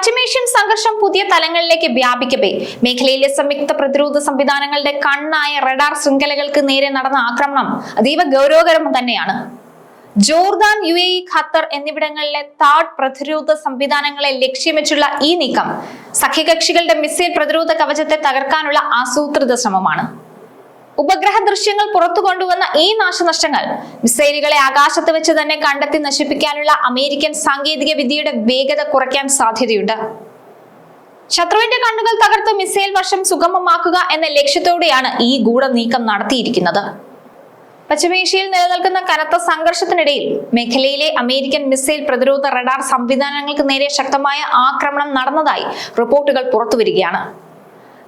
പശ്ചിമേഷ്യൻ സംഘർഷം പുതിയ തലങ്ങളിലേക്ക് വ്യാപിക്കവേ മേഖലയിലെ സംയുക്ത പ്രതിരോധ സംവിധാനങ്ങളുടെ കണ്ണായ റഡാർ ശൃംഖലകൾക്ക് നേരെ നടന്ന ആക്രമണം അതീവ ഗൗരവകരം തന്നെയാണ്. ജോർദാൻ, UAE, ഖത്തർ എന്നിവിടങ്ങളിലെ താഡ് പ്രതിരോധ സംവിധാനങ്ങളെ ലക്ഷ്യം വെച്ചുള്ള ഈ നീക്കം സഖ്യകക്ഷികളുടെ മിസൈൽ പ്രതിരോധ കവചത്തെ തകർക്കാനുള്ള ആസൂത്രിത ശ്രമമാണ്. ഉപഗ്രഹ ദൃശ്യങ്ങൾ പുറത്തു കൊണ്ടുവന്ന ഈ നാശനഷ്ടങ്ങൾ മിസൈലുകളെ ആകാശത്ത് വെച്ച് തന്നെ കണ്ടെത്തി നശിപ്പിക്കാനുള്ള അമേരിക്കൻ സാങ്കേതിക വിദ്യയുടെ വേഗത കുറയ്ക്കാൻ സാധ്യതയുണ്ട്. ശത്രുവിന്റെ കണ്ണുകൾ തകർത്ത് മിസൈൽ വർഷം സുഗമമാക്കുക എന്ന ലക്ഷ്യത്തോടെയാണ് ഈ ഗൂഢ നീക്കം നടത്തിയിരിക്കുന്നത്. പശ്ചിമേഷ്യയിൽ നിലനിൽക്കുന്ന കനത്ത സംഘർഷത്തിനിടയിൽ മേഖലയിലെ അമേരിക്കൻ മിസൈൽ പ്രതിരോധ റഡാർ സംവിധാനങ്ങൾക്ക് നേരെ ശക്തമായ ആക്രമണം നടന്നതായി റിപ്പോർട്ടുകൾ പുറത്തുവരികയാണ്.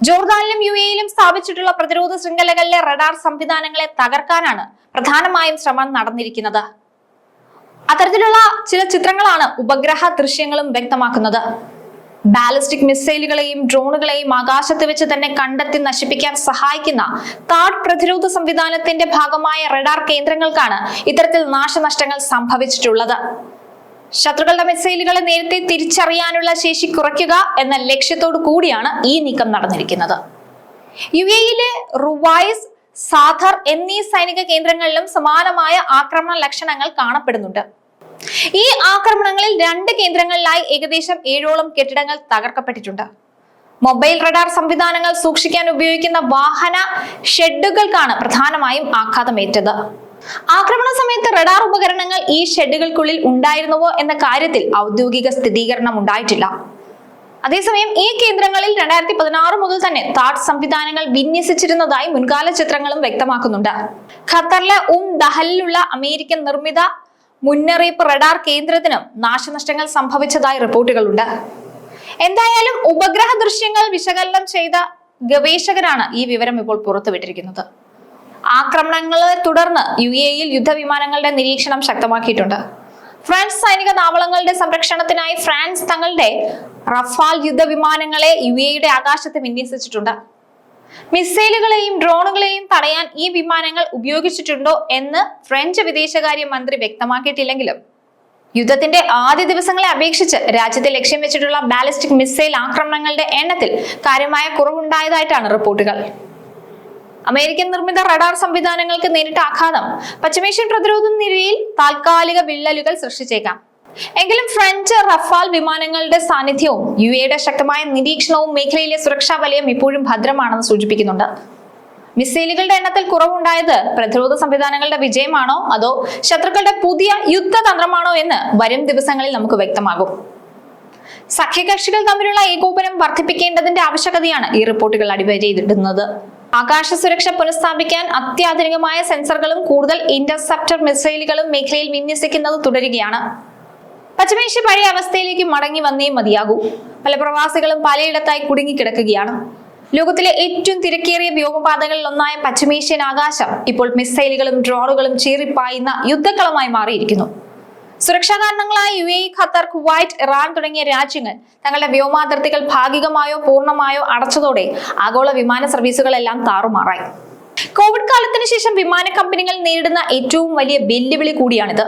ജോർദാനിലും UAEയിലും സ്ഥാപിച്ചിട്ടുള്ള പ്രതിരോധ ശൃംഖലകളിലെ റഡാർ സംവിധാനങ്ങളെ തകർക്കാനാണ് പ്രധാനമായും ശ്രമം നടന്നിരിക്കുന്നത്. അത്തരത്തിലുള്ള ചില ചിത്രങ്ങളാണ് ഉപഗ്രഹ ദൃശ്യങ്ങളും വ്യക്തമാക്കുന്നത്. ബാലിസ്റ്റിക് മിസൈലുകളെയും ഡ്രോണുകളെയും ആകാശത്ത് വെച്ച് തന്നെ കണ്ടെത്തി നശിപ്പിക്കാൻ സഹായിക്കുന്ന താഡ് പ്രതിരോധ സംവിധാനത്തിന്റെ ഭാഗമായ റഡാർ കേന്ദ്രങ്ങൾക്കാണ് ഇത്തരത്തിൽ നാശനഷ്ടങ്ങൾ സംഭവിച്ചിട്ടുള്ളത്. ശത്രുക്കളുടെ മിസൈലുകളെ നേരത്തെ തിരിച്ചറിയാനുള്ള ശേഷി കുറയ്ക്കുക എന്ന ലക്ഷ്യത്തോടു കൂടിയാണ് ഈ നീക്കം നടന്നിരിക്കുന്നത്. UAEയിലെ റുവൈസ്, സാഥർ എന്നീ സൈനിക കേന്ദ്രങ്ങളിലും സമാനമായ ആക്രമണ ലക്ഷണങ്ങൾ കാണപ്പെടുന്നുണ്ട്. ഈ ആക്രമണങ്ങളിൽ 2 കേന്ദ്രങ്ങളിലായി ഏകദേശം 7ഓളം കെട്ടിടങ്ങൾ തകർക്കപ്പെട്ടിട്ടുണ്ട്. മൊബൈൽ റഡാർ സംവിധാനങ്ങൾ സൂക്ഷിക്കാൻ ഉപയോഗിക്കുന്ന വാഹന ഷെഡുകൾക്കാണ് പ്രധാനമായും ആഘാതമേറ്റത്. ആക്രമണ സമയത്ത് റഡാർ ഉപകരണങ്ങൾ ഈ ഷെഡുകൾക്കുള്ളിൽ ഉണ്ടായിരുന്നുവോ എന്ന കാര്യത്തിൽ ഔദ്യോഗിക സ്ഥിരീകരണം ഉണ്ടായിട്ടില്ല. അതേസമയം ഈ കേന്ദ്രങ്ങളിൽ 2016 മുതൽ തന്നെ താഡ് സംവിധാനങ്ങൾ വിന്യസിച്ചിരുന്നതായി മുൻകാല ചിത്രങ്ങളും വ്യക്തമാക്കുന്നുണ്ട്. ഖത്തറിലെ ദഹലിലുള്ള അമേരിക്കൻ നിർമ്മിത മുന്നറിയിപ്പ് റഡാർ കേന്ദ്രത്തിനും നാശനഷ്ടങ്ങൾ സംഭവിച്ചതായി റിപ്പോർട്ടുകളുണ്ട്. എന്തായാലും ഉപഗ്രഹ ദൃശ്യങ്ങൾ വിശകലനം ചെയ്ത ഗവേഷകരാണ് ഈ വിവരം ഇപ്പോൾ പുറത്തുവിട്ടിരിക്കുന്നത്. ആക്രമണങ്ങളെ തുടർന്ന് UAEയിൽ യുദ്ധവിമാനങ്ങളുടെ നിരീക്ഷണം ശക്തമാക്കിയിട്ടുണ്ട്. ഫ്രാൻസ് സൈനിക താവളങ്ങളുടെ സംരക്ഷണത്തിനായി ഫ്രാൻസ് തങ്ങളുടെ റഫാൽ യുദ്ധവിമാനങ്ങളെ UAEയുടെ ആകാശത്ത് വിന്യസിച്ചിട്ടുണ്ട്. മിസൈലുകളെയും ഡ്രോണുകളെയും തടയാൻ ഈ വിമാനങ്ങൾ ഉപയോഗിച്ചിട്ടുണ്ടോ എന്ന് ഫ്രഞ്ച് വിദേശകാര്യ മന്ത്രി വ്യക്തമാക്കിയിട്ടില്ലെങ്കിലും യുദ്ധത്തിന്റെ ആദ്യ ദിവസങ്ങളെ അപേക്ഷിച്ച് രാജ്യത്തെ ലക്ഷ്യം വെച്ചിട്ടുള്ള ബാലിസ്റ്റിക് മിസൈൽ ആക്രമണങ്ങളുടെ എണ്ണത്തിൽ കാര്യമായ കുറവുണ്ടായതായിട്ടാണ് റിപ്പോർട്ടുകൾ. അമേരിക്കൻ നിർമ്മിത റഡാർ സംവിധാനങ്ങൾക്ക് നേരിട്ട ആഘാതം പശ്ചിമേഷ്യൻ പ്രതിരോധ നിരയിൽ താൽക്കാലിക വിള്ളലുകൾ സൃഷ്ടിച്ചേക്കാം. എങ്കിലും ഫ്രഞ്ച് റഫാൽ വിമാനങ്ങളുടെ സാന്നിധ്യവും UAEയുടെ ശക്തമായ നിരീക്ഷണവും മേഖലയിലെ സുരക്ഷാ വലയം ഇപ്പോഴും ഭദ്രമാണെന്ന് സൂചിപ്പിക്കുന്നുണ്ട്. മിസൈലുകളുടെ എണ്ണത്തിൽ കുറവുണ്ടായത് പ്രതിരോധ സംവിധാനങ്ങളുടെ വിജയമാണോ അതോ ശത്രുക്കളുടെ പുതിയ യുദ്ധതന്ത്രമാണോ എന്ന് വരും ദിവസങ്ങളിൽ നമുക്ക് വ്യക്തമാകും. സഖ്യകക്ഷികൾ തമ്മിലുള്ള ഏകോപനം വർദ്ധിപ്പിക്കേണ്ടതിന്റെ ആവശ്യകതയാണ് ഈ റിപ്പോർട്ടുകൾ അടിവരയിടുന്നത്. ആകാശ സുരക്ഷ പുനഃസ്ഥാപിക്കാൻ അത്യാധുനികമായ സെൻസറുകളും കൂടുതൽ ഇന്റർസെപ്റ്റർ മിസൈലുകളും മേഖലയിൽ വിന്യസിക്കുന്നത് തുടരുകയാണ്. പശ്ചിമേഷ്യ പഴയ അവസ്ഥയിലേക്ക് മടങ്ങി വന്നേ മതിയാകൂ. പല പ്രവാസികളും പലയിടത്തായി കുടുങ്ങിക്കിടക്കുകയാണ്. ലോകത്തിലെ ഏറ്റവും തിരക്കേറിയ വ്യോമപാതകളിൽ ഒന്നായ പശ്ചിമേഷ്യൻ ആകാശം ഇപ്പോൾ മിസൈലുകളും ഡ്രോണുകളും ചീറിപ്പായുന്ന യുദ്ധക്കളമായി മാറിയിരിക്കുന്നു. സുരക്ഷാ കാരണങ്ങളായ UAE, ഖത്തർ, കുവൈറ്റ്, ഇറാൻ തുടങ്ങിയ രാജ്യങ്ങൾ തങ്ങളുടെ വ്യോമാതിർത്തികൾ ഭാഗികമായോ പൂർണ്ണമായോ അടച്ചതോടെ ആഗോള വിമാന സർവീസുകളെല്ലാം താറുമാറായി. കോവിഡ് കാലത്തിന് ശേഷം വിമാന കമ്പനികൾ നേരിടുന്ന ഏറ്റവും വലിയ വെല്ലുവിളി കൂടിയാണിത്.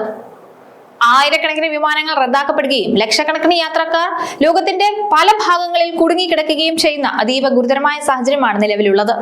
ആയിരക്കണക്കിന് വിമാനങ്ങൾ റദ്ദാക്കപ്പെടുകയും ലക്ഷക്കണക്കിന് യാത്രക്കാർ ലോകത്തിന്റെ പല ഭാഗങ്ങളിൽ കുടുങ്ങിക്കിടക്കുകയും ചെയ്യുന്ന അതീവ ഗുരുതരമായ സാഹചര്യമാണ് നിലവിലുള്ളത്.